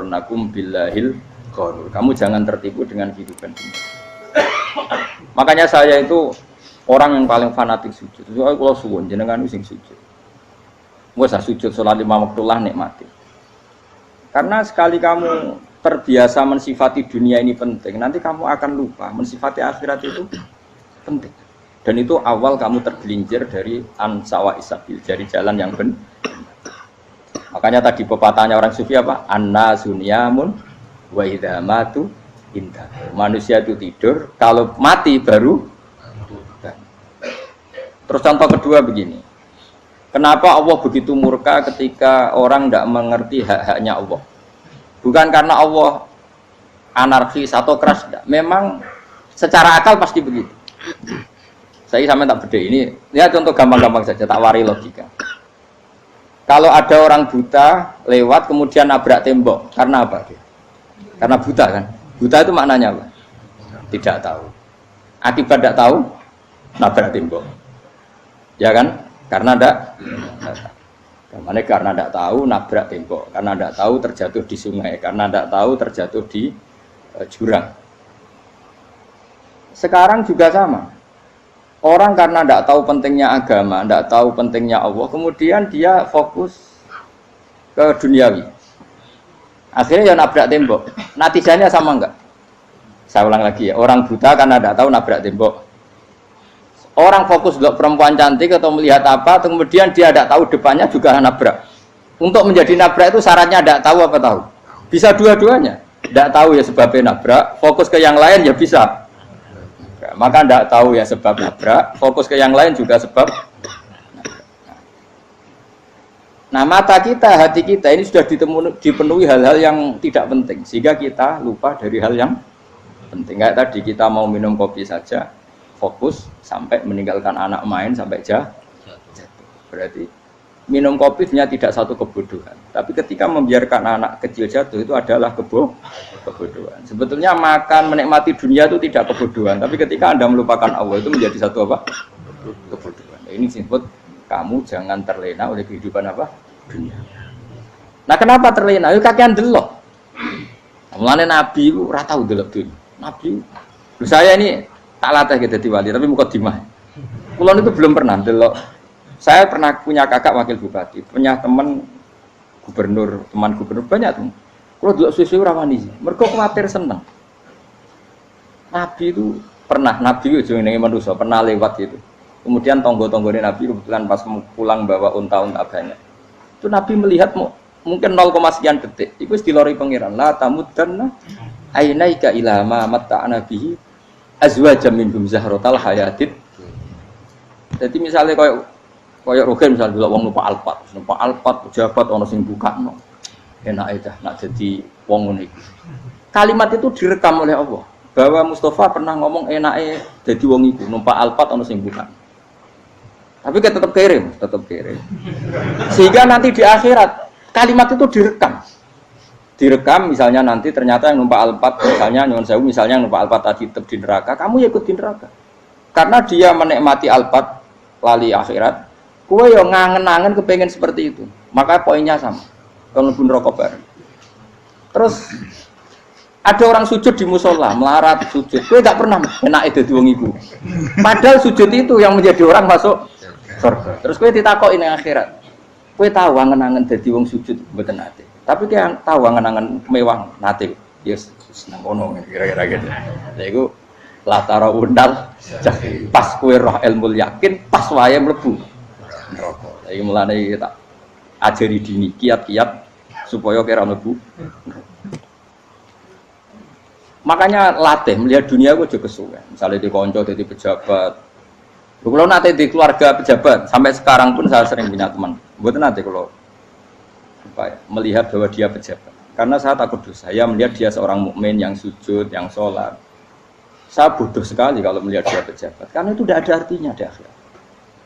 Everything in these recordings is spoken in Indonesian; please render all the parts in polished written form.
yaghurrannakum billahil ghurur. Kamu jangan tertipu dengan kehidupan dunia. Makanya saya itu orang yang paling fanatik sujud. Soalnya kalau suwun jenengan sing sujud. Wes sujud salat 5 waktu lah nikmati. Karena sekali kamu terbiasa mensifati dunia ini penting, nanti kamu akan lupa mensifati akhirat itu penting. Dan itu awal kamu tergelincir dari ansawa isabil, dari jalan yang benar. Makanya tadi pepatahnya orang sufi apa? An-nasu niyamun wa idza matu indah. Manusia itu tidur, kalau mati baru. Terus contoh kedua begini. Kenapa Allah begitu murka ketika orang tidak mengerti hak-haknya Allah? Bukan karena Allah anarkis atau keras, tidak. Memang secara akal pasti begitu. Saya sampai tak beda ini. Ya contoh gampang-gampang saja, tak wari logika. Kalau ada orang buta lewat kemudian nabrak tembok, karena apa? Karena buta kan? Buta itu maknanya apa? Tidak tahu. Akibat tidak tahu, nabrak tembok. Ya kan? Karena tidak karena tidak tahu nabrak tembok, karena tidak tahu terjatuh di sungai, karena tidak tahu terjatuh di jurang. Sekarang juga sama. Orang karena tidak tahu pentingnya agama, tidak tahu pentingnya Allah, kemudian dia fokus ke duniawi. Akhirnya ya nabrak tembok. Natijanya sama enggak? Saya ulang lagi ya. Orang buta karena tidak tahu nabrak tembok. Orang fokus untuk perempuan cantik atau melihat apa, kemudian dia tidak tahu depannya juga nabrak. Untuk menjadi nabrak itu syaratnya tidak tahu apa tahu. Bisa dua-duanya. Tidak tahu ya sebabnya nabrak, fokus ke yang lain ya bisa. Maka tidak tahu ya sebab nabrak, fokus ke yang lain juga sebab. Nah mata kita, hati kita ini sudah dipenuhi hal-hal yang tidak penting, sehingga kita lupa dari hal yang penting. Kayak tadi kita mau minum kopi saja, fokus sampai meninggalkan anak main sampai jatuh. Berarti minum kopi sebenarnya tidak satu kebodohan, tapi ketika membiarkan anak kecil jatuh itu adalah kebodohan. Sebetulnya makan menikmati dunia itu tidak kebodohan, tapi ketika Anda melupakan Allah itu menjadi satu apa? Kebodohan. Ini disebut kamu jangan terlena oleh kehidupan apa? Dunia. Nah kenapa terlena? Itu kakean delok. Mulane Nabi itu ora tau delok dunia. Nabi, saya ini tak latih gitu di wali, tapi mukadimah. Kulon itu belum pernah delok. Saya pernah punya kakak wakil bupati, punya teman gubernur, teman gubernur banyak tuh. Kalau delok susu rawani, mereka khawatir seneng. Nabi itu pernah, Nabi itu jenenge manusia, pernah lewat gitu. Kemudian tonggo-tonggone Nabi kebetulan pas pulang bawa unta-unta banyak. Itu Nabi melihat mungkin 0, sekian detik. Itu dilori pengiran. La tamuddanna ainaika ila ma matta'na bihi azwajam minhum zahratal hayatid. Jadi misalnya kayak Rogen misalnya dulu wong numpak Alphard pejabat ono sing bukakno. Enak aja nak jadi wong ngene iki. Kalimat itu direkam oleh Allah bahwa Mustafa pernah ngomong enake dadi wong iku numpak Alphard ono sing bukakno. Tapi kan tetap kirim. Sehingga nanti di akhirat kalimat itu direkam misalnya nanti ternyata yang numpak Alphard misalnya nyuwun sewu misalnya yang numpak Alphard tadi tetap di neraka, kamu ya ikut di neraka. Karena dia menikmati Alphard lali akhirat, kowe yo ngangen-angen kepengen seperti itu. Maka poinnya sama. Kalau pun rokok bareng. Terus ada orang sujud di musola, melarat sujud. Kowe enggak pernah enake dadi wong iku. Padahal sujud itu yang menjadi orang masuk surga. Terus kowe ditakoki ning akhirat. Kowe tahu angen-angen dadi wong sujud mboten nate. Tapi kowe tahu angen-angen mewah nate. Yes, nang kono kira-kira gitu. Lha iku latara undal pas kowe roh ilmu yakin pas wae mlebu neraka. Lha iki mulane tak ajari dini kiat-kiat supaya kira mlebu. Makanya latih melihat dunia gue juga kesuwen. Misalnya di konco, di pejabat. Kalau nanti di keluarga pejabat, sampai sekarang pun saya sering punya teman. Buat nanti kalau melihat bahwa dia pejabat. Karena saya takut dosa. Saya melihat dia seorang mukmin yang sujud, yang sholat. Saya bodoh sekali kalau melihat dia pejabat. Karena itu tidak ada artinya di akhirat.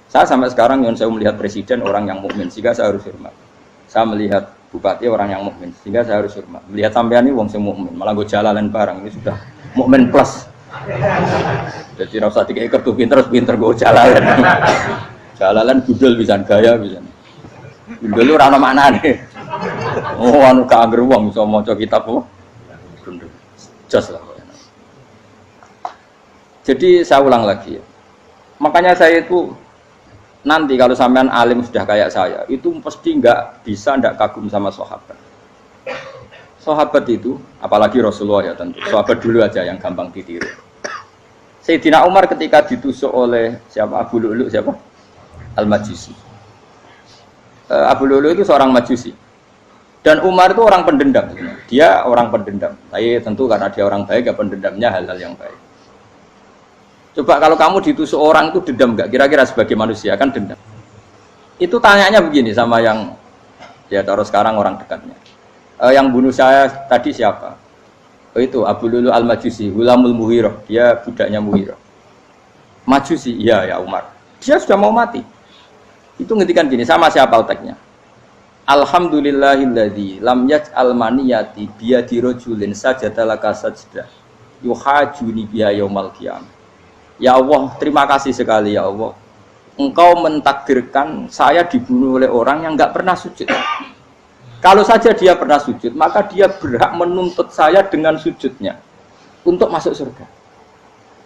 Saya sampai sekarang yang saya melihat presiden orang yang mukmin, sehingga saya harus hormat. Saya melihat bupati orang yang mukmin, sehingga saya harus hormat. Melihat sampean ini wong sing mukmin, malah gue jalalan barang ini sudah mukmin plus. Jadi rasa tiga ekor tuh pinter gue jalalan. Jalalan budal bisa gaya bisa. Budal lu rano mana nih? Oh, anu gak angger wong iso maca kitab apa? Jos lah. Jadi saya ulang lagi ya. Makanya saya itu nanti kalau sampean alim sudah kayak saya, itu pasti nggak bisa nggak kagum sama sahabat. Sahabat itu, apalagi Rasulullah ya tentu. Sahabat dulu aja yang gampang ditiru. Sayyidina Umar ketika ditusuk oleh siapa? Abu Lu'lu siapa? Al-Majusi. Abu Lu'lu itu seorang Majusi. Dan Umar itu orang pendendam. Dia orang pendendam. Tapi tentu karena dia orang baik, ya pendendamnya hal-hal yang baik. Coba kalau kamu ditusuk orang itu dendam nggak? Kira-kira sebagai manusia kan dendam. Itu tanyanya begini sama yang ya taruh sekarang orang dekatnya. Yang bunuh saya tadi siapa? Oh itu Abu Lu'lu Al-Majusi, Hulamul Muhirah. Dia budaknya Muhirah. Majusi, iya ya Umar. Dia sudah mau mati. Itu ngendikan gini, sama siapa alteknya? Alhamdulillahilladzi lam yaj'al maniyati biyadi rajulin sajadalaka sajdah yuhajuni biha yaumal qiyamah. Ya Allah, terima kasih sekali ya Allah. Engkau mentakdirkan saya dibunuh oleh orang yang enggak pernah sujud. Kalau saja dia pernah sujud, maka dia berhak menuntut saya dengan sujudnya untuk masuk surga.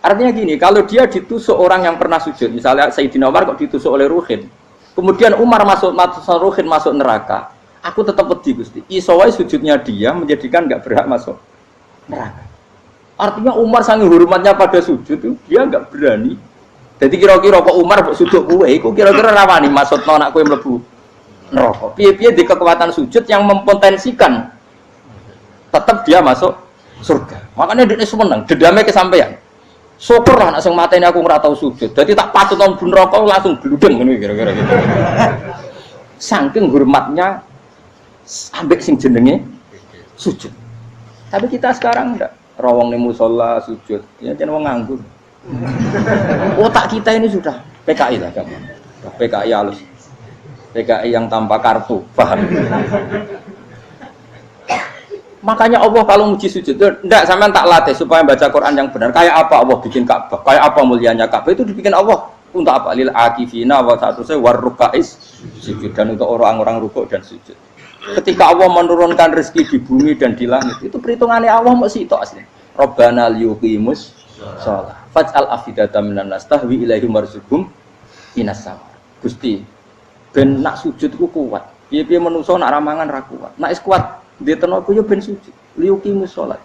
Artinya gini, kalau dia ditusuk orang yang pernah sujud, misalnya Sayyidina Umar kok ditusuk oleh Ruhin, kemudian Umar masuk Ruhin masuk neraka, aku tetap pedih Gusti. Isowai sujudnya dia menjadikan enggak berhak masuk neraka. Artinya Umar sangat hormatnya pada sujud itu dia enggak berani. Jadi kira-kira kok Umar sujud kowe iku kira-kira rawani maksudno anak kowe mlebu neraka. Piye-piye di kekuatan sujud yang mempotensikan tetap dia masuk surga. Makanya dia seneng, dendamnya kesampaian. Syukur lah nek sing mateni aku ora tau sujud. Dadi tak patut nang neraka langsung gludeng ngono kira-kira gitu. Saking hormatnya ambek sing jenenge sujud. Tapi kita sekarang enggak. Rawang ning musala sujud, ya jeneng wong nganggur. Otak kita ini sudah PKI lah kamu. PKI halus. PKI yang tanpa kartu, paham? Makanya Allah kalau muji sujud, enggak sampean tak latih supaya baca Quran yang benar. Kayak apa Allah bikin Ka'bah? Kayak apa mulianya Ka'bah? Itu dibikin Allah untuk apa? Lil akifina wa satusai warrukais sujud, dan untuk orang-orang rukuk dan sujud. Ketika Allah menurunkan rezeki di bumi dan di langit, itu perhitungannya Allah masih itu asli. Rabbana liyuqimus shalah faj'al afidatan minan nas tahwi ilaihim warzuqhum minas sama. Gusti, ben nak sujud ku kuat. Piye-piye menungso nak ramangan ra kuat. Nak is kuat di tenaga yo ben sujud. Liyuqimus shalah.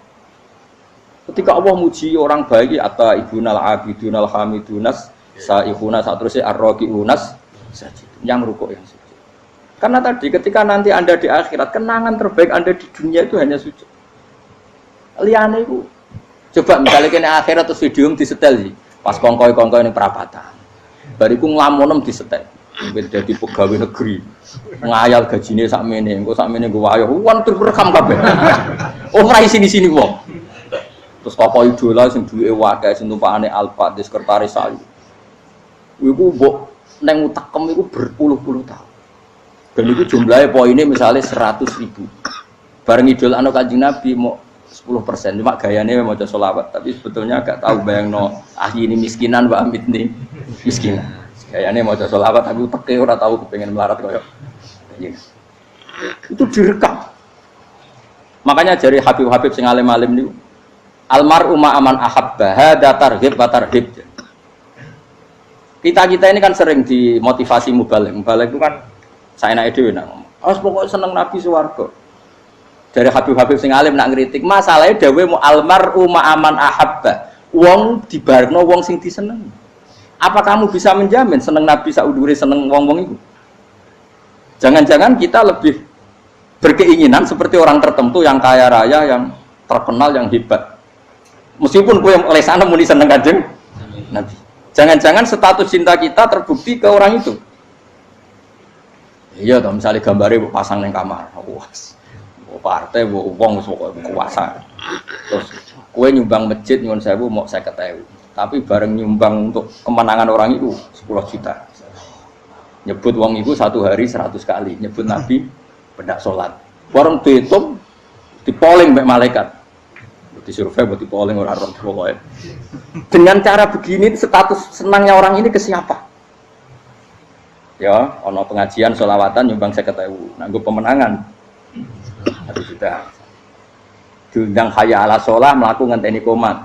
Ketika Allah muji orang baik, atta ibunal abidunal hamidunas saihuna satruse arraqiunas sajid. Yang rukuk yang sujud. Karena tadi ketika nanti Anda di akhirat, kenangan terbaik Anda di dunia itu hanya sujud. Liane itu, coba misalnya kena akhirat terus video disetel sih, pas kongkoi-kongkoi ini perapatan, bariku ngelamonem disetel, jadi pegawai negeri, ngayal gajinya sakmene, engko sakmene gue ayo, wan terus rekam kabeh, oh rai sini wong, terus tokoh idola sing duwe wakai, sing tumpakane Alphard, di sekretaris saya, iku mbok neng utakem iku berpuluh-puluh tahun. Dan itu jumlahnya poinnya misalnya 100.000. Bareng idol anu Kanjeng Nabi mau 10%, cuma gayanya mau sholawat. Tapi sebetulnya agak tahu bayang no ini miskinan Mbak Amit nih miskinan. Gayanya mau sholawat tapi teke ora tahu kepengen melarat koyo. Itu direkam. Makanya dari Habib-habib sing alim-alim niku almar'u ma'aman ahabba hada targhib wa tarhib. Kita ini kan sering dimotivasi mubaligh. Mubaligh itu kan saya naik dewi nak ngomong, pokoknya seneng Nabi swarga. Dari Habib-habib sing alim nak ngritik, masalahnya dewe mu almar'u ma'aman ahabba. Wong dibarno wong sing diseneng. Apa kamu bisa menjamin seneng Nabi saudure seneng wong-wong itu? Jangan-jangan kita lebih berkeinginan seperti orang tertentu yang kaya raya, yang terkenal, yang hebat. Meskipun kowe oleh sana muni seneng Kanjeng Nabi. Jangan-jangan status cinta kita terbukti ke orang itu. Iya toh, misalnya gambarnya pasang neng kamar, wah, partai, wong kuasa. Terus, kue nyumbang masjid nyuwun sewu mau 50.000, tapi bareng nyumbang untuk kemenangan orang itu 10 juta. Nyebut wong itu satu hari 100 kali, nyebut Nabi pendak sholat. Warung dihitung, dipoling mbek malaikat, disurvei buat dipoling orang pokoknya. Dengan cara begini, status senangnya orang ini ke siapa? Ya, ono pengajian sholawatan nyumbang 50.000, nanggo pemenangan sudah. Diundang hayya ala sholah mlaku ngenteni komat.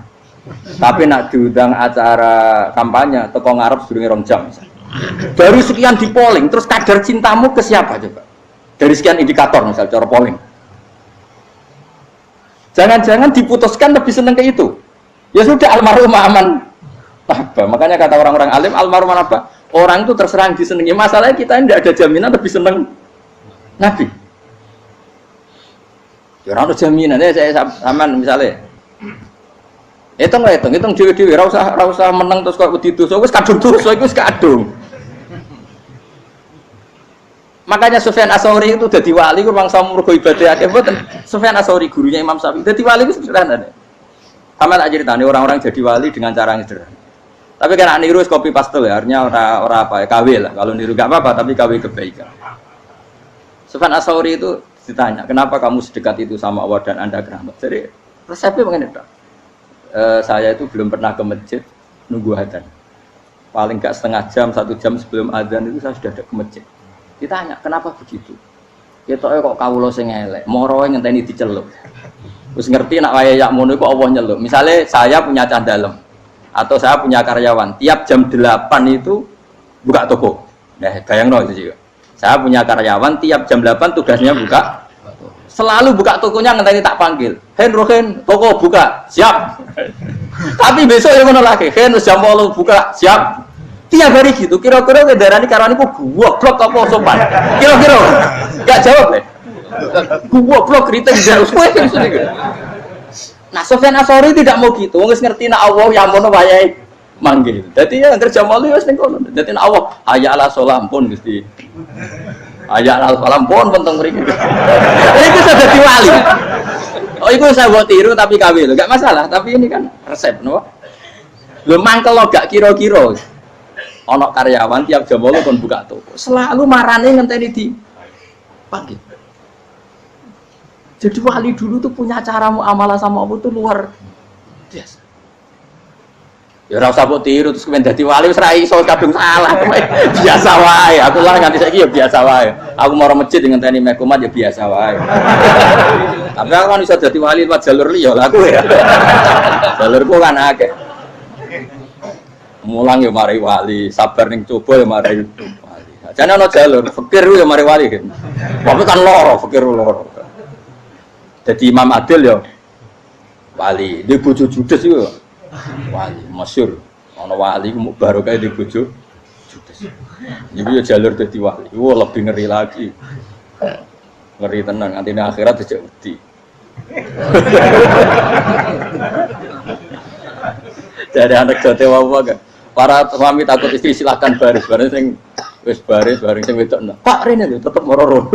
Tapi nak diundang acara kampanye teko ngarep sedurunge 2 jam. Dari sekian di polling, terus kadar cintamu ke siapa coba? Dari sekian indikator misal cara polling. Jangan-jangan diputuskan lebih seneng ke itu. Ya sudah almarhum aman. Apa? Makanya kata orang-orang alim almarhum apa? Orang itu terserang disenangi. Masalahnya kita tidak ada jaminan lebih seneng Nabi. Ya ora ono jaminan saya aman misalnya. Hitung dhewe-dhewe ora usah meneng terus kok wedi dosa wis kadung dosa iku wis kadung. Makanya Sufyan Ats-Tsauri itu dadi wali ku mangsa mergo ibadah akeh mboten. Sufyan Ats-Tsauri gurunya Imam Syafi'i. Dadi wali ku sederhana. Sama tak ceritane orang-orang jadi wali dengan cara yang sederhana. Tapi kan niru copy paste ya, artinya ora apa ya, KW lah. Kalau niru enggak apa-apa tapi KW kebaikan. Sufyan Ats-Tsauri itu ditanya, kenapa kamu sedekat itu sama Allah dan Anda keramat? Jadi resepnya begini, saya itu belum pernah ke masjid nunggu adzan. Paling enggak setengah jam, 1 jam sebelum adzan itu saya sudah ada ke masjid. Ditanya, kenapa begitu? Ketoke kok kawula sing elek, moroe ngenteni diceluk. Wis ngerti nak waya yak mono iku Allah nyeluk. Misale saya punya cah dalem atau saya punya karyawan, tiap jam 8 itu buka toko. Nah, bayangno itu juga. Saya punya karyawan tiap jam 8 tugasnya buka. Selalu buka tokonya ngenteni tak panggil. Rohen, toko buka. Siap. Tapi besok ya ngono lagi. Jam 8 buka. Siap. Tiap hari gitu. Kira-kira kendaraan karyawan iku goblok apa sopan? Kira-kira. Enggak jawab deh. Goblok kritik terus kowe gitu. Nah, Sufyan Ats-Tsauri tidak mau gitu. Wong wis ngerti nek Allah yang mono wayahe manggil. Dadi ya kerja malu wis ning kono. Dadi nek Allah hayya ala sholah pun Gusti. Hayya ala sholah pun penting mriki. Iku sudah dadi wali. Oh, iku saya buat tiru tapi KW lho. Enggak masalah, tapi ini kan resep napa? Lho mangkel lo gak kira-kira. Ana karyawan tiap jam 8 kon buka toko. Selalu marane ngenteni di panggil. Jadi wali dulu tuh punya cara muamalah sama Allah tuh luar biasa. Ya ora usah mbok tiru terus kemen dadi wali wis ra iso kadung salah. Biasa wae. Aku lah nganti saiki ya biasa wae. Aku mau masjid ngenteni meh kumat ya biasa wae. Tapi aku kan iso dadi wali lewat jalur liya lah aku ya. Jalurku kan akeh. Mulang ya mari wali, sabar ning coba ya mari wali. Jane ana jalur fikir ya mari wali kan. Tapi kan loro, fikir loro. Jadi Imam Adil ya wali, di bojo judes itu wali, masyhur. Ana wali ku barokah di bojo judes. Iki ya jalur dadi wali. Wah lebih ngeri lagi. Ngeri tenan nganti akhirat aja wedi. Jadi anak jote wae para suami takut istri silakan baris sing wis baris bareng sing wedok. Pak rene lho tetep mororo.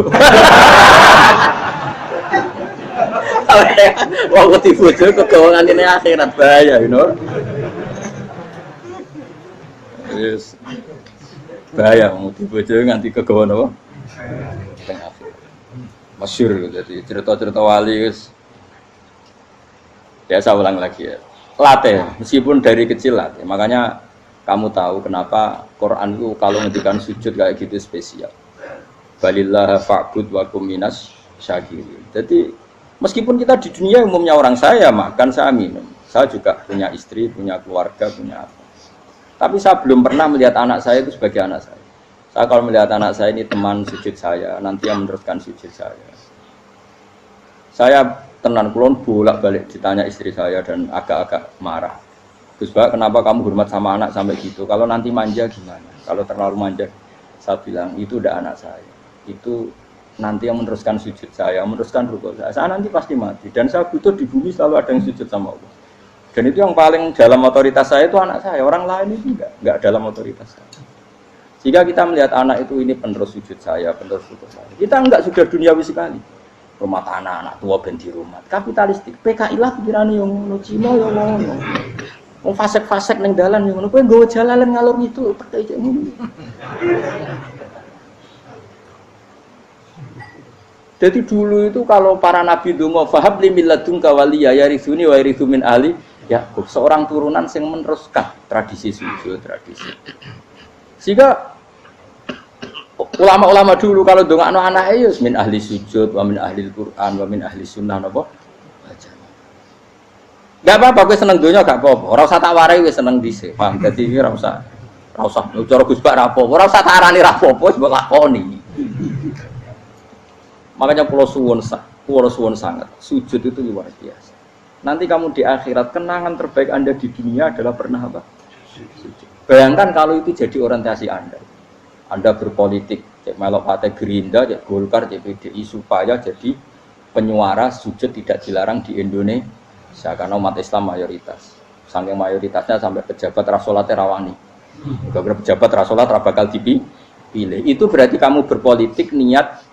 Wong wedi bojo kegawangan ini akhirat bahaya, you know. Yes. Bahaya wong wedi bojo nganti kegawan apa? Teng akhirat. Masyhur jadi cerita-cerita wali wis. Biasa ulang lagi ya. Latih, meskipun dari kecil latih. Makanya kamu tahu kenapa Quran itu kalau ngendikan sujud kayak gitu spesial. Balillah fa'bud wa kum minas syakirin. Jadi meskipun kita di dunia umumnya orang saya makan, saya minum. Saya juga punya istri, punya keluarga, punya apa. Tapi saya belum pernah melihat anak saya itu sebagai anak saya. Saya kalau melihat anak saya ini teman sujud saya, nanti yang meneruskan sujud saya. Saya tenan kulon bolak-balik ditanya istri saya dan agak-agak marah. Gus Pak, kenapa kamu hormat sama anak sampai gitu? Kalau nanti manja gimana? Kalau terlalu manja, saya bilang itu udah anak saya. Itu nanti yang meneruskan sujud saya, meneruskan rukuk saya nanti pasti mati. Dan saya butuh di bumi selalu ada yang sujud sama Allah. Dan itu yang paling dalam otoritas saya itu anak saya. Orang lain itu enggak dalam otoritas saya. Jika kita melihat anak itu ini penerus sujud saya, penerus rukuk saya. Kita enggak sudah duniawi sekali. Rumah tanah, anak tua ben di rumah. Kapitalistik. PKI lah pikirannya yang ngono, Cina yang ngono. Wong fasek-fasek ning dalan yang ngono. Kowe nggawa jalalan ngalor itu percaya ngono. Jadi dulu itu kalau para nabi donga fahab li milladunka waliya yarithuni wa yarithu min ali Yakub, seorang turunan yang meneruskan tradisi sujud, tradisi. Sehingga Ulama-ulama dulu kalau ndongakno anake ya min ahli sujud, wa min ahli Quran, wa min ahli sunnah napa? Enggak apa-apa kowe seneng donya gak apa-apa. Ora usah tak warai wis seneng dhisik. Paham? Dadi iki ora usah cara Gus Bak ra apa-apa. Ora usah tak arani ra apa-apa wis mbok lakoni. Makanya pulau suwon sangat. Sujud itu luar biasa. Nanti kamu di akhirat kenangan terbaik Anda di dunia adalah pernah apa? Sujud. Bayangkan kalau itu jadi orientasi Anda. Anda berpolitik, cek melok partai Gerindra, cek Golkar, cek PDI supaya jadi penyuara sujud tidak dilarang di Indonesia karena umat Islam mayoritas. Saking mayoritasnya sampai pejabat rasolat rawani. Beberapa pejabat rasolat bakal dipilih. Itu berarti kamu berpolitik niat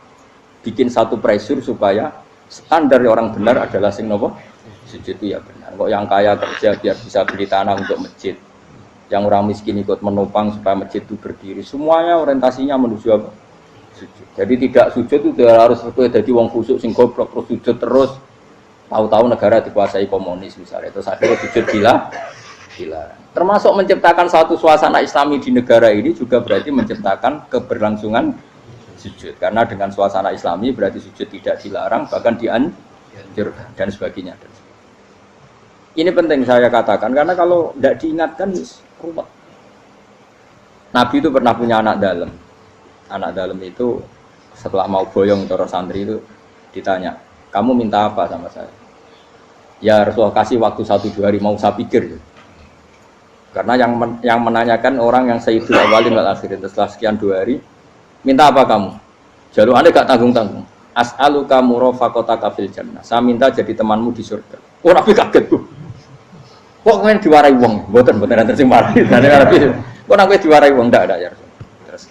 bikin satu pressure supaya standar orang benar adalah sing nopo sujud itu ya benar. Kok yang kaya kerja biar bisa beli tanah untuk masjid. Yang orang miskin ikut menopang supaya masjid itu berdiri. Semuanya orientasinya menuju apa? Sujud. Jadi tidak sujud itu harus jadi wong khusuk sing goblok terus sujud terus. Tahu-tahu negara dikuasai komunis misalnya. Terus akhirnya sujud gila. Termasuk menciptakan satu suasana Islami di negara ini juga berarti menciptakan keberlangsungan sujud. Karena dengan suasana Islami berarti sujud tidak dilarang bahkan dianjurkan dan sebagainya. Ini penting saya katakan karena kalau tidak diingatkan ruwet. Nabi itu pernah punya anak dalam. Anak dalam itu setelah mau boyong terus santri itu ditanya, kamu minta apa sama saya? Ya Rasulullah kasih waktu 1-2 hari mau saya pikir. Karena yang menanyakan orang yang sayyidul awwalin wal akhirin setelah sekian 2 hari, minta apa kamu? Jalur Anda gak tanggung-tanggung. As'aluka murafaqataka fil jannah. Saya minta jadi temanmu di surga. Oh Nabi kaget tuh. Kok kalian diwarai wong? Mboten nanti sing mari. Kok nang diwarai wong ndak ada ya. Terus.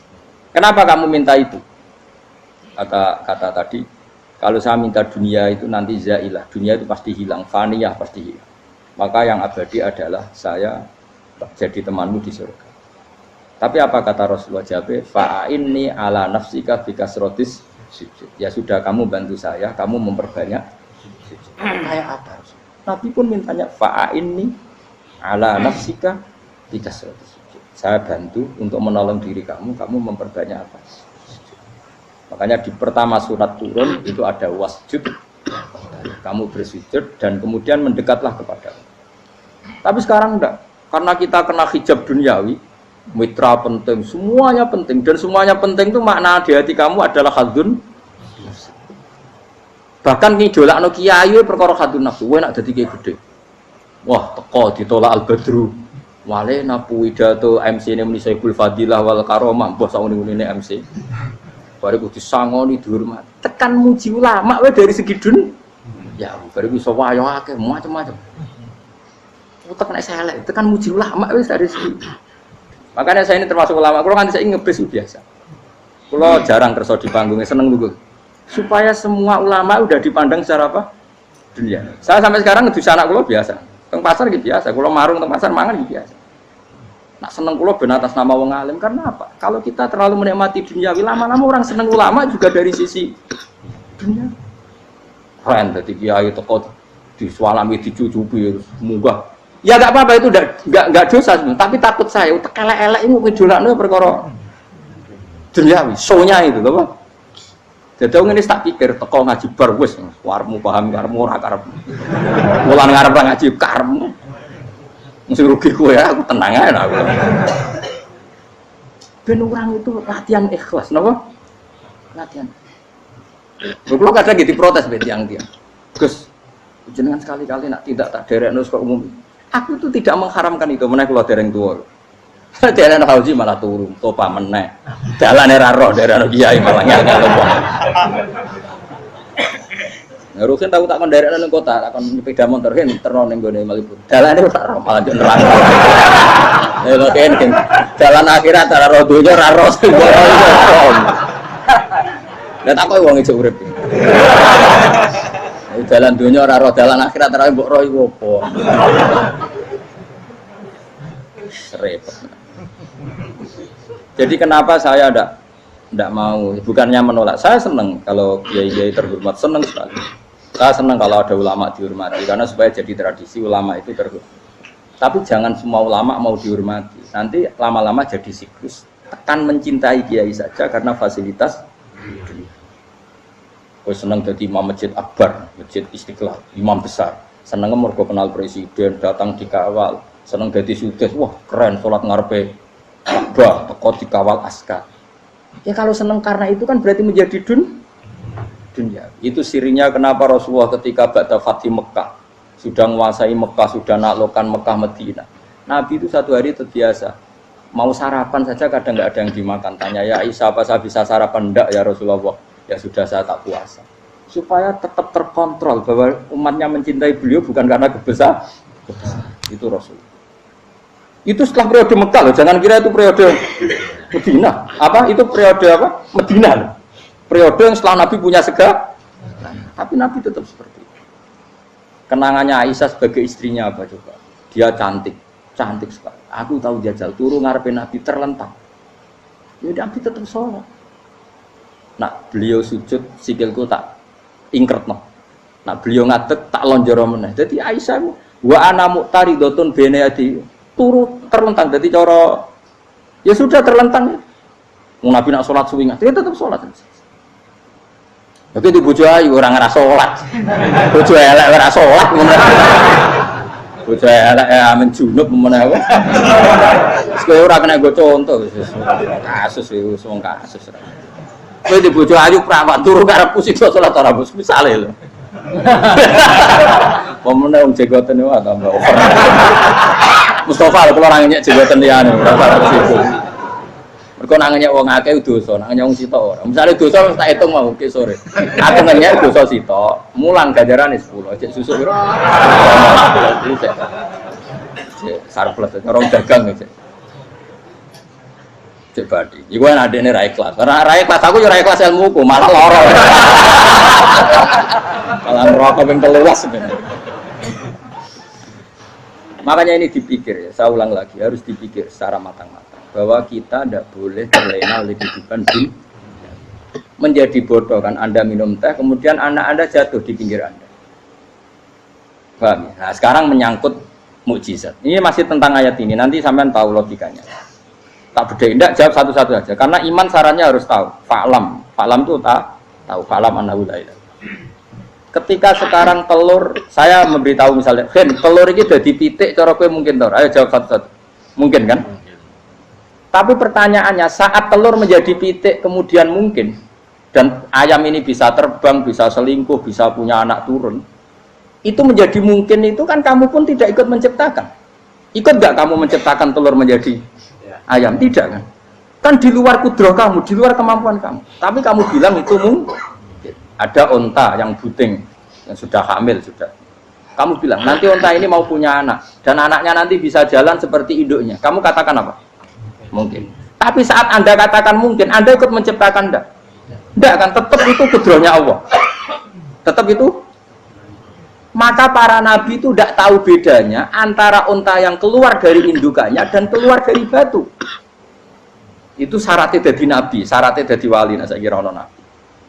Kenapa kamu minta itu? Kata tadi, kalau saya minta dunia itu nanti zailah. Dunia itu pasti hilang, faniyah pasti hilang. Maka yang abadi adalah saya jadi temanmu di surga. Tapi apa kata Rasulullah Jabe? Fa'inni ala nafsika bikasrotis sujud. Ya sudah kamu bantu saya, kamu memperbanyak sujud. Kayak apa? Nabi pun mintanya fa'inni ala nafsika bikasrotis sujud. Saya bantu untuk menolong diri kamu memperbanyak apa? Sujud. Makanya di pertama surat turun itu ada wasjud. Kamu bersujud dan kemudian mendekatlah kepada Allah. Tapi sekarang enggak. Karena kita kena hijab duniawi, mitra penting, semuanya penting dan semuanya penting itu makna di hati kamu adalah hadun. Bahkan ngidolakno kiai perkara hadun nafsu, kowe nak dadi kiai gede. Wah, teko ditolak al-badru. Wale napu pidato MC-ne muni Saiful Fadilah wal Karomah, mbah sauni-unine MC. Bariku disangoni dihormat. Tekan muji ulama wae dari segi dun. Ya, bariku iso wayo akeh macam-macam. Utek nek saya elek, tekan muji ulama wis dari segi. Makanya saya ini termasuk ulama. Kalau kan saya ngebes biasa. Kalau jarang kerso di panggungnya seneng dulu. Supaya semua ulama udah dipandang secara apa? Dunia. Saya sampai sekarang ngedus anak kulo biasa. Teng pasar gitu biasa. Kulo marung teng pasar mangan gitu biasa. Nak seneng kulo ben atas nama wong alim karena apa? Kalau kita terlalu menikmati dunia, lama-lama orang seneng ulama juga dari sisi dunia. Keren dadi kiai teko disualami dicucupi munggah. Ya enggak apa-apa itu enggak dosa sebenarnya, tapi takut saya utek elek-elek ini ngidolakno perkara duniawi, show-nya itu lho, Pak. Jadi ngene tak pikir teko ngaji bar wis warmu paham karemu ora karepmu. Mulan ngarep ngaji karemu. Mesti rugi kowe ya, aku tenang ae aku. Ben orang itu latihan ikhlas, napa? Latihan. Kulo kadang gitu protes ben tiang-tiang. Gus, jenengan sekali-kali nak tidak tak derekno kok umum. Aku itu tidak mengharamkan itu, meneh kula dereng tuwa. Dereng haji malah turu, topa meneh. Dalane ra roh dereng kiai malah ngel-ngel wong. Rukin tahu tak menderekno ning kota, tak kon sepeda motor hen terno ning gone Malibu. Dalane ora roh malah yo neraka. Lha kene dalan akhirat ora roh donya ora roh. Lah tak koyo wong ijo urip. Jalan dunia ora roh, dalan akhirat ora mbok roh iku apa. Repot. Jadi kenapa saya ndak mau, bukannya menolak. Saya senang kalau kiai-kiai terhormat, senang sekali. Saya senang kalau ada ulama dihormati karena supaya jadi tradisi ulama itu terhormat. Tapi jangan semua ulama mau dihormati. Nanti lama-lama jadi siklus. tekan mencintai kiai saja karena fasilitas. Gue seneng jadi imam masjid akbar, masjid Istiqlal, imam besar. Seneng mergo kenal presiden, datang dikawal. Seneng jadi sudes, wah keren, sholat ngarepe Ka'bah, teko dikawal askar. Ya kalau seneng karena itu kan berarti menjadi dunia. Itu sirinya kenapa Rasulullah ketika ba'da Fathi Mekah sudah menguasai Mekah, sudah naklukkan Mekah Madinah. Nabi itu satu hari terbiasa mau sarapan saja kadang nggak ada yang dimakan. Tanya ya Aisyah, apa saya bisa sarapan? Enggak ya Rasulullah. Ya sudah saya tak puasa. Supaya tetap terkontrol bahwa umatnya mencintai beliau bukan karena kebesaran. Itu Rasul. Itu setelah periode Mekah loh, jangan kira itu periode Medina. Apa? Itu periode apa? Medina loh. Periode yang setelah Nabi punya segala. Tapi Nabi tetap seperti itu. Kenangannya Aisyah sebagai istrinya apa coba? Dia cantik sekali. Aku tahu jajal turun ngarepin Nabi terlentang. Ya Nabi tetap sholat. Nah beliau sujud sikilku tak ingkret no. Nah beliau ngadeg tak lonjoro meneh. Jadi Aisyah wa ana muqtaridotun bene adi turu terlentang. Jadi cara ya sudah terlentang. Mau Nabi nak sholat suwi dia tetap sholat. Begitu bojo ayu orang ngerasa sholat. Bojo elek ora sholat ngono. Bojo elek amen junub meneh wae. Kowe ora kena go contoh kasus wis wong kasus. Kowe di bojo ayu prawan turu karepku sik sholat ora bos misale lho. Pemene wong jegoten wae tambah over. Mustafa kalau orang nyek jenggoten liyane ora salah situ. Mergo nang nyek wong akeh dosa, nang nyek wong sitok ora. Misale dosa wis tak hitung mau ke sore. Aku nyek dosa sitok, mulang ganjarane 10, cek susu piro? Cek surplus orang dagang cek. Cek badi. Iku ana adene ra ikhlas. Ora ikhlas aku yo ra ikhlas ilmuku, malah lara. Malah rokok ping 13 sebenarnya. Makanya ini dipikir ya, saya ulang lagi, harus dipikir secara matang-matang bahwa kita tidak boleh terlena oleh kehidupan dunia. Menjadi bodoh kan Anda minum teh, kemudian anak Anda jatuh di pinggir Anda. Paham? Nah, sekarang menyangkut mukjizat. Ini masih tentang ayat ini, nanti sampean tahu logikanya. Tak beda, tidak jawab satu-satu aja, karena iman sarannya harus tahu. Fa'lam itu tak tahu. Fa'lam annahu la ilaha. Ketika sekarang telur, saya memberitahu misalnya, Hen, telur ini udah dipitik, cara kowe mungkin tor. Ayo jawab satu-satu. Mungkin kan? Mungkin. Tapi pertanyaannya, saat telur menjadi pitik kemudian mungkin, dan ayam ini bisa terbang, bisa selingkuh, bisa punya anak turun, itu menjadi mungkin itu kan kamu pun tidak ikut menciptakan. Ikut gak kamu menciptakan telur menjadi ayam? Tidak kan? Kan di luar kudrah kamu, di luar kemampuan kamu. Tapi kamu bilang itu mungkin. Ada onta yang buting, yang sudah hamil sudah. Kamu bilang nanti onta ini mau punya anak dan anaknya nanti bisa jalan seperti induknya. Kamu katakan apa? Mungkin. Tapi saat Anda katakan mungkin, Anda ikut menciptakan enggak? Enggak kan? Tetap itu kudrohnya Allah. Tetap itu. Maka para nabi itu tidak tahu bedanya antara onta yang keluar dari indukannya dan keluar dari batu. Itu syaratnya jadi nabi, syaratnya jadi wali. Nah, saya kira ono nabi.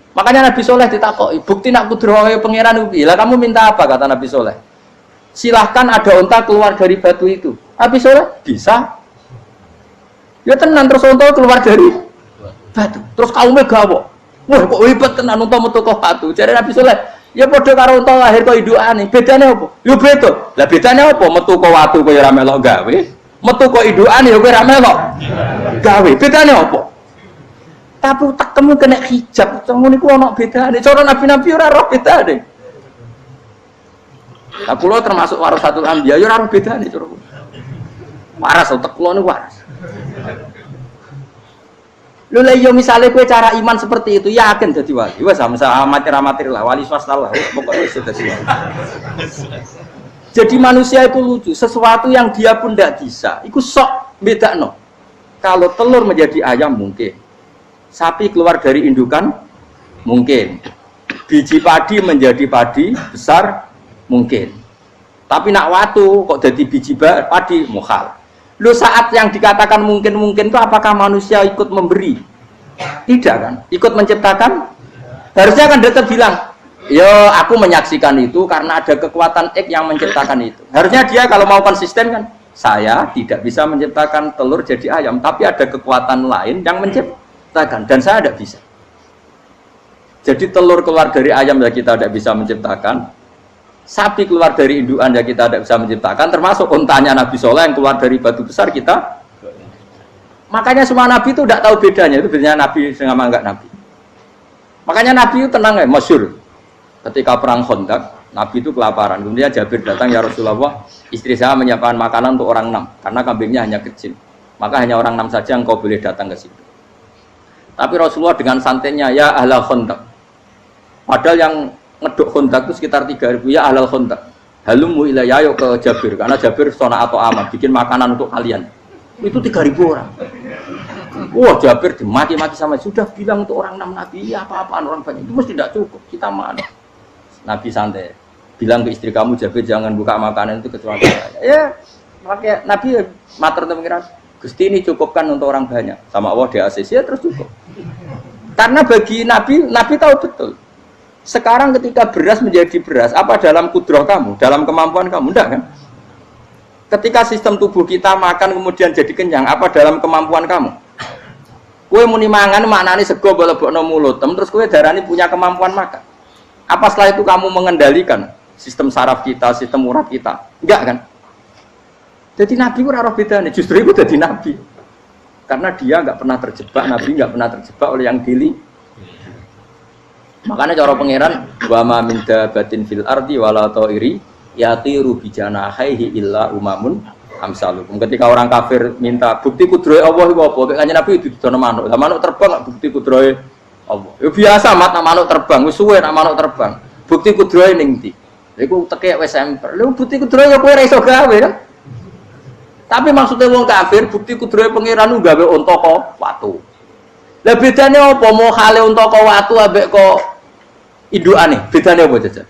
Makanya Nabi Soleh ditakoki, bukti nak kudroh pangeran ubi. Lah kamu minta apa kata Nabi Soleh? Silahkan ada unta keluar dari batu itu. Nabi Soleh bisa. Ya tenan terus unta keluar dari batu. Terus kaumnya gawo. Wah kok hebat tenan unta metu kok batu. Jare Nabi Soleh, ya padha karo unta lahir kok indukane. Bedane apa? Ya beda. Lah bedane apa? Metu kok watu kok ya ora melok gawe. Metu kok indukane ya kowe ora melok gawe. Bedane apa? Tapi takemu kena hijab, ngono niku ana bedane. Cara nabi-nabi ora roh bedane. Lah kula termasuk warasatul anbiya ya ora roh bedane cara. Waras utek kula niku waras. Lho lha yo misale kowe cara iman seperti itu yakin dadi wali. Wes sama amatir-amatir lah, wali swasta lah. Pokoke wis dadi wali. Jadi manusia itu lucu, sesuatu yang dia pun tidak bisa. Iku sok bedakno. Kalau telur menjadi ayam mungkin. Sapi keluar dari indukan mungkin, biji padi menjadi padi besar mungkin, tapi nak watu kok jadi biji padi mukhal. Lu saat yang dikatakan mungkin itu apakah manusia ikut memberi? Tidak kan? Ikut menciptakan? Harusnya kan dia bilang, yo aku menyaksikan itu karena ada kekuatan X yang menciptakan itu. Harusnya dia kalau mau konsisten kan, saya tidak bisa menciptakan telur jadi ayam, tapi ada kekuatan lain yang menciptakan, dan saya tidak bisa. Jadi telur keluar dari ayam ya kita tidak bisa menciptakan, sapi keluar dari induan ya kita tidak bisa menciptakan, termasuk untanya Nabi Soleh yang keluar dari batu besar kita. Makanya semua Nabi itu tidak tahu bedanya, itu bedanya Nabi sama enggak Nabi. Makanya Nabi itu tenang ya, masyhur. Ketika perang Khandaq, Nabi itu kelaparan. Kemudian Jabir datang, ya Rasulullah, istri saya menyiapkan makanan untuk orang 6, karena kambingnya hanya kecil. Maka hanya orang 6 saja yang kau boleh datang ke situ. Tapi Rasulullah dengan santainya, ya ahlal Khandaq. Padahal yang ngeduk Khandaq itu sekitar 3.000, ya ahlal Khandaq. Halumu ilayya, ayo ke Jabir, karena Jabir sona atau aman, bikin makanan untuk kalian. Itu 3.000 orang. Wah, Jabir dimaki-maki sama, sudah bilang untuk orang 6 Nabi, ya apa-apaan orang banyak, itu mesti tidak cukup, kita mana. Nabi santai, bilang ke istri kamu, Jabir jangan buka makanan itu kecuali saya. Ya, pakai Nabi matur pengiran, Gusti ini cukupkan untuk orang banyak. Sama Allah di ACC ya terus cukup. Karena bagi Nabi, Nabi tahu betul. Sekarang ketika beras menjadi beras, apa dalam kudrah kamu, dalam kemampuan kamu, enggak kan? Ketika sistem tubuh kita makan kemudian jadi kenyang, apa dalam kemampuan kamu? Kue muni mangan maknane sego bolebokno mulut, terus kue darani punya kemampuan makan. Apa setelah itu kamu mengendalikan sistem saraf kita, sistem urat kita? Enggak kan? Jadi Nabi itu ora bedane, justru itu jadi Nabi. Karena dia enggak pernah terjebak, Nabi enggak pernah terjebak oleh yang dili. Makanya cara pangeran, wa ma min dabatin fil ardi wala ta'iri yatiru bi janahihi illa umamun amsalukum. Ketika orang kafir minta bukti kudrohe Allah iku apa? Kanjeng Nabi didono manuk. Lah manuk terbang bukti kudrohe Allah. Ya biasa mat nak manuk terbang, wis suwe nak manuk terbang. Bukti kudrohe ning ndi? Iku tekek wis semper. Lha bukti kudrohe ya kowe ora iso gawe kan? Tapi maksudnya wong kafir bukti kudrohe pangeran gawe unta kok watu. Lah bedane apa mau hale unta kok watu ambek kok indukane? Bedane apa jajan?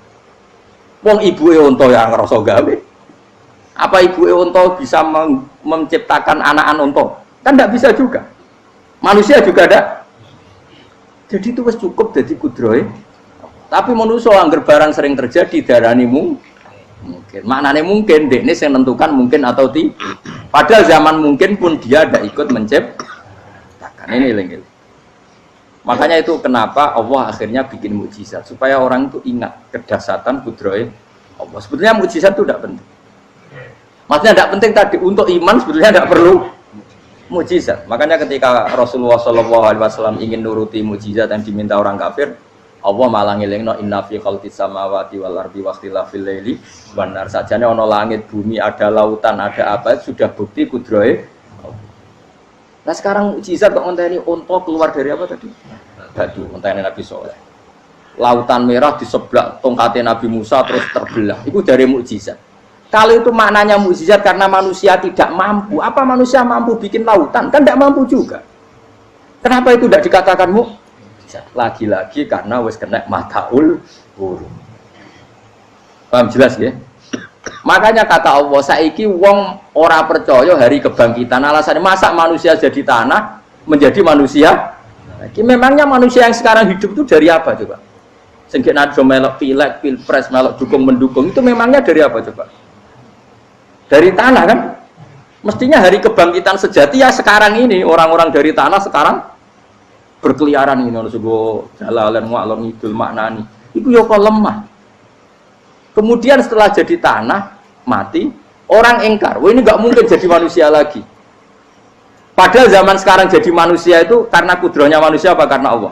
Wong ibuke unta yang ngrasa gawe. Apa ibuke unta bisa menciptakan anakan unta? Kan tidak bisa juga. Manusia juga ada. Jadi itu wis cukup jadi kudrohe. Tapi manusia angger barang sering terjadi darani mungkin. Maknane mungkin dekne sing nentukan mungkin atau tidak. Padahal zaman mungkin pun dia tidak ikut menciptakan. Ini lengil. Makanya itu kenapa Allah akhirnya bikin mukjizat supaya orang itu ingat kedahsyatan kudrohe Allah. Sebetulnya mukjizat itu tidak penting. Maksudnya tidak penting tadi untuk iman sebetulnya tidak perlu mukjizat. Makanya ketika Rasulullah SAW ingin nuruti mukjizat yang diminta orang kafir, Allah malah ngelingno inna fi khalqis samawati wal ardi wakhtilafil laili wan nar. Sajane ana langit, bumi, ada lautan, ada apa sudah bukti kudrohe. Nah sekarang mukjizat kok ngenteni unta keluar dari apa tadi? Batu, ngenteni Nabi Soleh. Lautan merah diseblak tongkatnya Nabi Musa terus terbelah. Itu dari mukjizat. Kalau itu maknanya mukjizat karena manusia tidak mampu, apa manusia mampu bikin lautan? Kan tidak mampu juga. Kenapa itu tidak dikatakan mukjizat? Lagi-lagi karena wis kena mataul huruf. Paham jelas ya? Makanya kata Allah, saiki wong ora percaya hari kebangkitan. Alasannya masa manusia jadi tanah menjadi manusia? Memangnya manusia yang sekarang hidup itu dari apa coba? Sehingga nado melok pilek, pilpres, melok dukung mendukung itu memangnya dari apa coba? Dari tanah kan? Mestinya hari kebangkitan sejati ya sekarang ini orang-orang dari tanah sekarang berkeliaran ini harus go jalalan ngalor ngidul maknani. Itu yo kok lemah. Kemudian setelah jadi tanah mati orang engkar. Wah ini nggak mungkin jadi manusia lagi. Padahal zaman sekarang jadi manusia itu karena kudrohnya manusia apa karena Allah?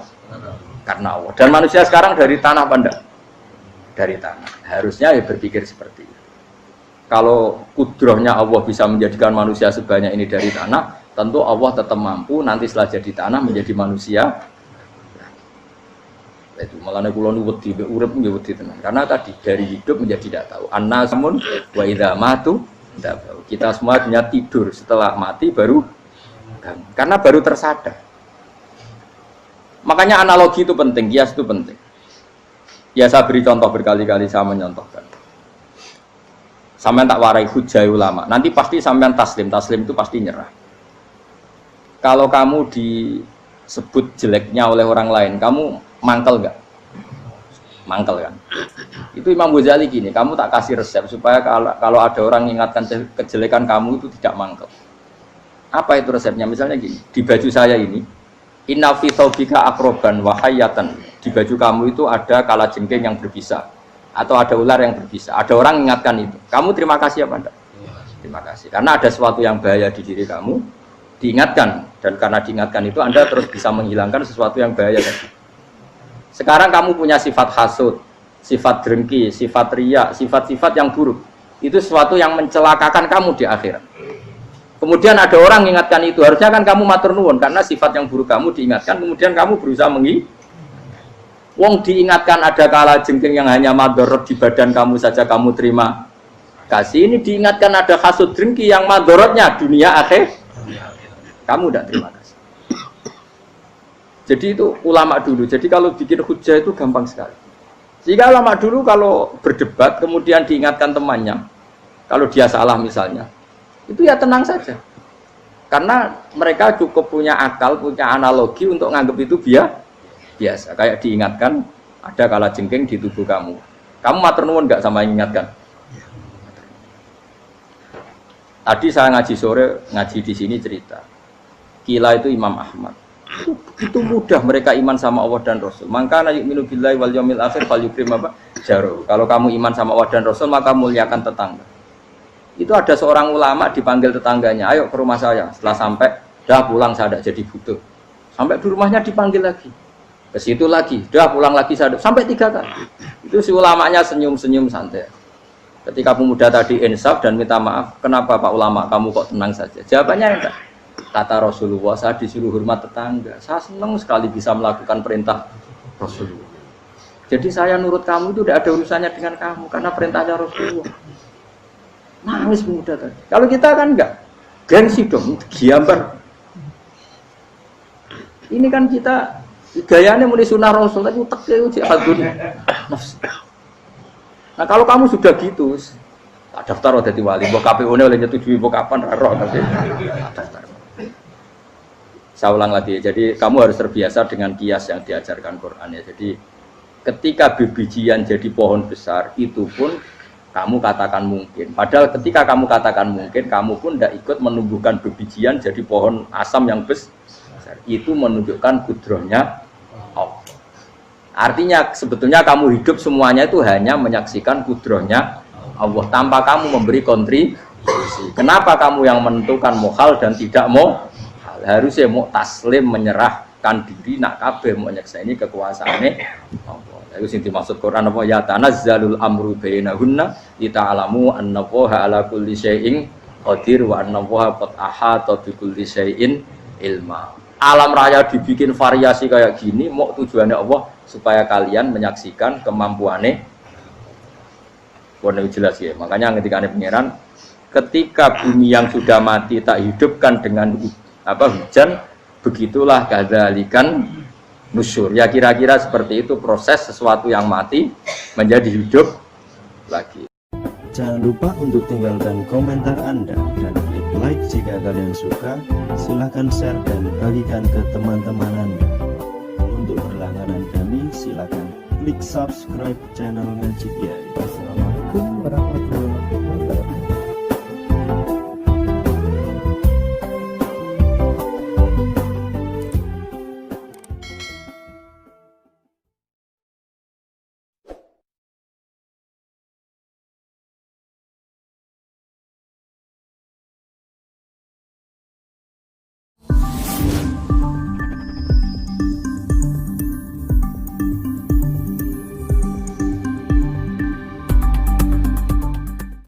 Karena Allah. Dan manusia sekarang dari tanah apa enggak? Dari tanah. Harusnya ya berpikir seperti itu. Kalau kudrohnya Allah bisa menjadikan manusia sebanyak ini dari tanah, tentu Allah tetap mampu nanti setelah jadi tanah menjadi manusia. Itu malah kula nu wedi urip nggih wedi tenan. Karena tadi dari hidup menjadi tidak tahu. Annasamun wa idza matu tidak tahu. Kita semua hanya tidur, setelah mati baru karena baru tersadar. Makanya analogi itu penting, kias itu penting. Ya saya beri contoh berkali-kali, saya menyontohkan. Sampean tak warai hujai ulama. Nanti pasti sampean taslim itu pasti nyerah. Kalau kamu disebut jeleknya oleh orang lain, kamu mangkel enggak? Mangkel kan? Itu Imam Ghazali gini, kamu tak kasih resep supaya kalau ada orang mengingatkan kejelekan kamu itu tidak mangkel. Apa itu resepnya? Misalnya gini, di baju saya ini, inna fi thawbika akroban wa hayatan. Di baju kamu itu ada kalajengking yang berbisa atau ada ular yang berbisa. Ada orang mengingatkan itu. Kamu terima kasih apa enggak? Terima kasih. Karena ada sesuatu yang bahaya di diri kamu, diingatkan, dan karena diingatkan itu Anda terus bisa menghilangkan sesuatu yang bahaya tadi. Sekarang kamu punya sifat hasud, sifat dengki, sifat riya, sifat-sifat yang buruk. Itu sesuatu yang mencelakakan kamu di akhirat. Kemudian ada orang mengingatkan itu, harusnya kan kamu matur nuwun karena sifat yang buruk kamu diingatkan, kemudian kamu berusaha Wong diingatkan ada kalajengking yang hanya madorot di badan kamu saja kamu terima kasih. Ini diingatkan ada hasud dengki yang madorotnya dunia akhir, kamu tidak terima kasih. Jadi itu ulama dulu. Jadi kalau bikin hujah itu gampang sekali. Jika ulama dulu kalau berdebat kemudian diingatkan temannya, kalau dia salah misalnya, itu ya tenang saja. Karena mereka cukup punya akal, punya analogi untuk nganggap itu biasa. Kayak diingatkan ada kalajengking di tubuh kamu. Kamu matur nuwun enggak sama yang ingatkan? Tadi saya ngaji sore, ngaji di sini cerita. Kila itu Imam Ahmad. Itu mudah mereka iman sama Allah dan Rasul. Maka yu'minu billahi wal yaumil akhir falyukrim apa? Jaru. Kalau kamu iman sama Allah dan Rasul maka muliakan tetangga. Itu ada seorang ulama dipanggil tetangganya, ayo ke rumah saya. Setelah sampai, dah pulang saya tidak jadi butuh. Sampai di rumahnya dipanggil lagi. Ke situ lagi, dah pulang lagi saya sampai 3 kali. Itu si ulamanya senyum-senyum santai. Ketika pemuda tadi insaf dan minta maaf, kenapa Pak Ulama kamu kok tenang saja? Jawabannya enggak. Kata Rasulullah, saya disuruh hormat tetangga. Saya senang sekali bisa melakukan perintah Rasulullah. Jadi saya nurut kamu itu tidak ada urusannya dengan kamu karena perintahnya Rasulullah. Nangis pemuda tadi. Kalau kita kan enggak, gengsi dong, giambar. Ini kan kita gayanya mulai sunnah Rasul, tapi uteknya jihadun nafsi. Nah kalau kamu sudah gitu, tak daftar jadi wali, mbok KPU-nya oleh nyetujui mbok kapan roh tapi daftar. Saya ulang lagi, jadi kamu harus terbiasa dengan kias yang diajarkan Quran ya. Jadi ketika bibijian jadi pohon besar, itu pun kamu katakan mungkin. Padahal ketika kamu katakan mungkin, kamu pun tidak ikut menumbuhkan bibijian jadi pohon asam yang besar. Itu menunjukkan kudrohnya Allah. Artinya sebetulnya kamu hidup semuanya itu hanya menyaksikan kudrohnya Allah tanpa kamu memberi kontribusi. Kenapa kamu yang menentukan mohal dan tidak mau? Harusnya mau taslim menyerahkan diri nak kabeh mau nyakseni kekuasaane Allah. Itu sing dimaksud Quran apa ya tanazzalul amru bainahunna lita'lamu annallaha ala kulli syai'in qadir wa annallaha qad ahata bi kulli syai'in ilma. Alam raya dibikin variasi kayak gini mau tujuannya Allah supaya kalian menyaksikan kemampuannya. Warna jelas ya. Makanya ketika ada pangeran, ketika bumi yang sudah mati tak hidupkan dengan hujan, begitulah kadzalikan nusyur. Ya kira-kira seperti itu proses sesuatu yang mati menjadi hidup lagi. Jangan lupa untuk tinggalkan komentar Anda dan klik like jika kalian suka. Silahkan share dan bagikan ke teman-teman Anda. Untuk berlangganan kami, silahkan klik subscribe channel Ngaji Kiai. Wassalamualaikum warahmatullahi wabarakatuh.